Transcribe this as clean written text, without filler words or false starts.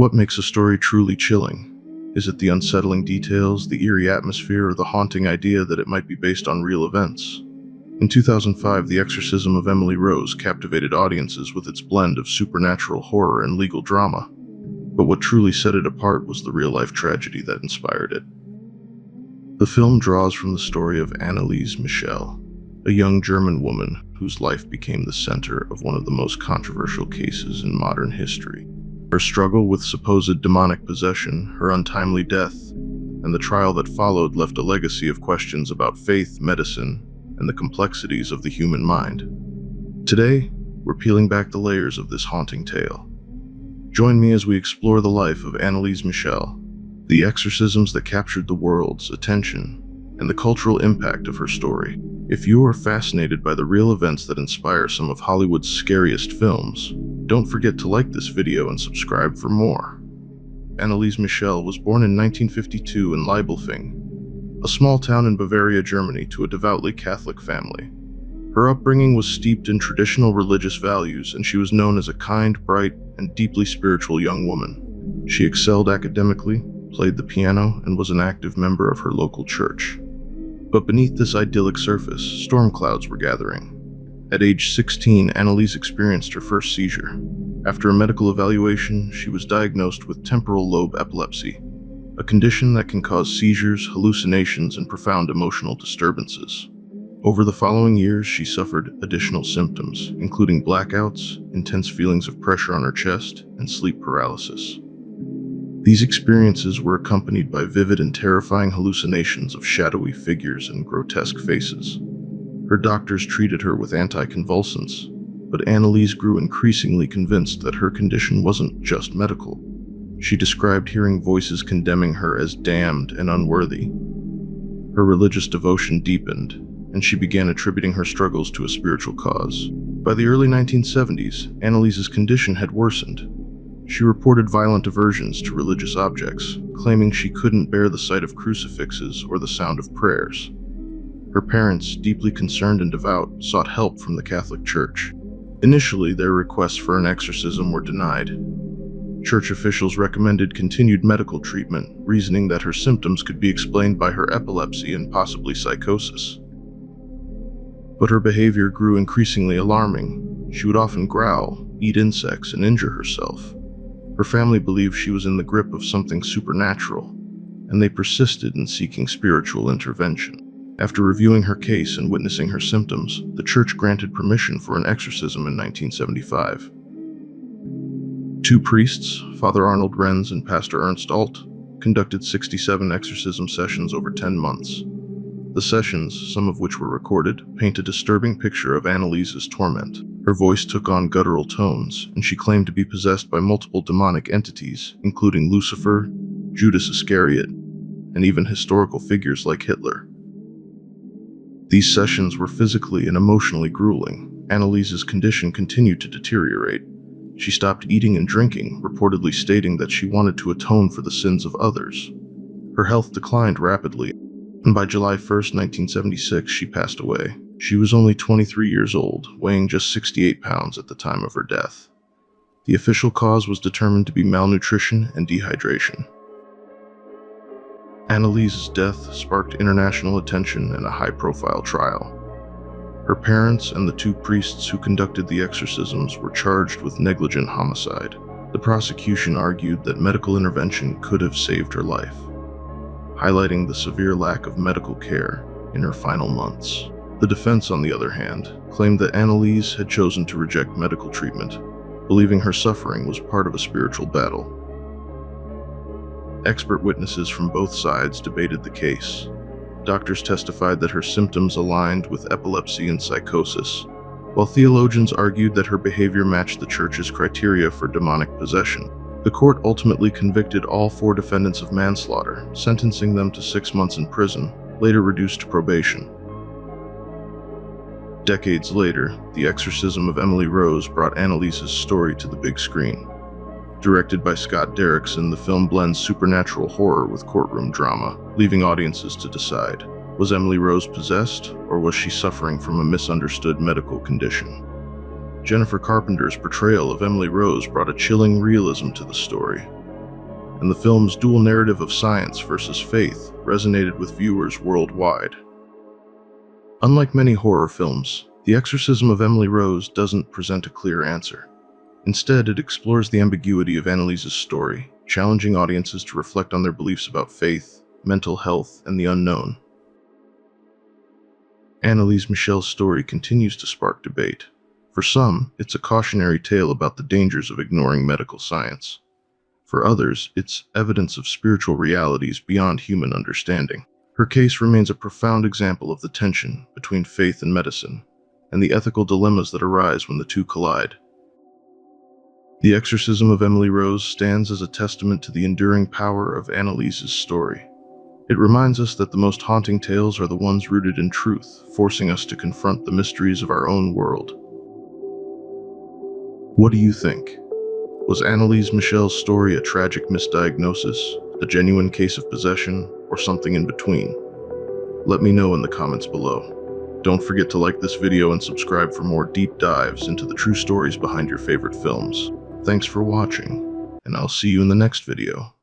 What makes a story truly chilling? Is it the unsettling details, the eerie atmosphere, or the haunting idea that it might be based on real events? In 2005, The Exorcism of Emily Rose captivated audiences with its blend of supernatural horror and legal drama. But what truly set it apart was the real-life tragedy that inspired it. The film draws from the story of Anneliese Michel, a young German woman whose life became the center of one of the most controversial cases in modern history. Her struggle with supposed demonic possession, her untimely death, and the trial that followed left a legacy of questions about faith, medicine, and the complexities of the human mind. Today, we're peeling back the layers of this haunting tale. Join me as we explore the life of Anneliese Michel, the exorcisms that captured the world's attention, and the cultural impact of her story. If you are fascinated by the real events that inspire some of Hollywood's scariest films, don't forget to like this video and subscribe for more. Anneliese Michel was born in 1952 in Liebelfing, a small town in Bavaria, Germany, to a devoutly Catholic family. Her upbringing was steeped in traditional religious values, and she was known as a kind, bright, and deeply spiritual young woman. She excelled academically, played the piano, and was an active member of her local church. But beneath this idyllic surface, storm clouds were gathering. At age 16, Anneliese experienced her first seizure. After a medical evaluation, she was diagnosed with temporal lobe epilepsy, a condition that can cause seizures, hallucinations, and profound emotional disturbances. Over the following years, she suffered additional symptoms, including blackouts, intense feelings of pressure on her chest, and sleep paralysis. These experiences were accompanied by vivid and terrifying hallucinations of shadowy figures and grotesque faces. Her doctors treated her with anticonvulsants, but Anneliese grew increasingly convinced that her condition wasn't just medical. She described hearing voices condemning her as damned and unworthy. Her religious devotion deepened, and she began attributing her struggles to a spiritual cause. By the early 1970s, Anneliese's condition had worsened. She reported violent aversions to religious objects, claiming she couldn't bear the sight of crucifixes or the sound of prayers. Her parents, deeply concerned and devout, sought help from the Catholic Church. Initially, their requests for an exorcism were denied. Church officials recommended continued medical treatment, reasoning that her symptoms could be explained by her epilepsy and possibly psychosis. But her behavior grew increasingly alarming. She would often growl, eat insects, and injure herself. Her family believed she was in the grip of something supernatural, and they persisted in seeking spiritual intervention. After reviewing her case and witnessing her symptoms, the church granted permission for an exorcism in 1975. Two priests, Father Arnold Renz and Pastor Ernst Alt, conducted 67 exorcism sessions over 10 months. The sessions, some of which were recorded, paint a disturbing picture of Anneliese's torment. Her voice took on guttural tones, and she claimed to be possessed by multiple demonic entities, including Lucifer, Judas Iscariot, and even historical figures like Hitler. These sessions were physically and emotionally grueling. Anneliese's condition continued to deteriorate. She stopped eating and drinking, reportedly stating that she wanted to atone for the sins of others. Her health declined rapidly, and by July 1st, 1976, she passed away. She was only 23 years old, weighing just 68 pounds at the time of her death. The official cause was determined to be malnutrition and dehydration. Anneliese's death sparked international attention and a high-profile trial. Her parents and the two priests who conducted the exorcisms were charged with negligent homicide. The prosecution argued that medical intervention could have saved her life, highlighting the severe lack of medical care in her final months. The defense, on the other hand, claimed that Anneliese had chosen to reject medical treatment, believing her suffering was part of a spiritual battle. Expert witnesses from both sides debated the case. Doctors testified that her symptoms aligned with epilepsy and psychosis, while theologians argued that her behavior matched the church's criteria for demonic possession. The court ultimately convicted all four defendants of manslaughter, sentencing them to 6 months in prison, later reduced to probation. Decades later, The Exorcism of Emily Rose brought Anneliese's story to the big screen. Directed by Scott Derrickson, the film blends supernatural horror with courtroom drama, leaving audiences to decide. Was Emily Rose possessed, or was she suffering from a misunderstood medical condition? Jennifer Carpenter's portrayal of Emily Rose brought a chilling realism to the story. and the film's dual narrative of science versus faith resonated with viewers worldwide. Unlike many horror films, The Exorcism of Emily Rose doesn't present a clear answer. Instead, it explores the ambiguity of Anneliese's story, challenging audiences to reflect on their beliefs about faith, mental health, and the unknown. Anneliese Michel's story continues to spark debate. For some, it's a cautionary tale about the dangers of ignoring medical science. For others, it's evidence of spiritual realities beyond human understanding. Her case remains a profound example of the tension between faith and medicine, and the ethical dilemmas that arise when the two collide. The Exorcism of Emily Rose stands as a testament to the enduring power of Anneliese's story. It reminds us that the most haunting tales are the ones rooted in truth, forcing us to confront the mysteries of our own world. What do you think? Was Anneliese Michel's story a tragic misdiagnosis, a genuine case of possession, or something in between? Let me know in the comments below. Don't forget to like this video and subscribe for more deep dives into the true stories behind your favorite films. Thanks for watching, and I'll see you in the next video.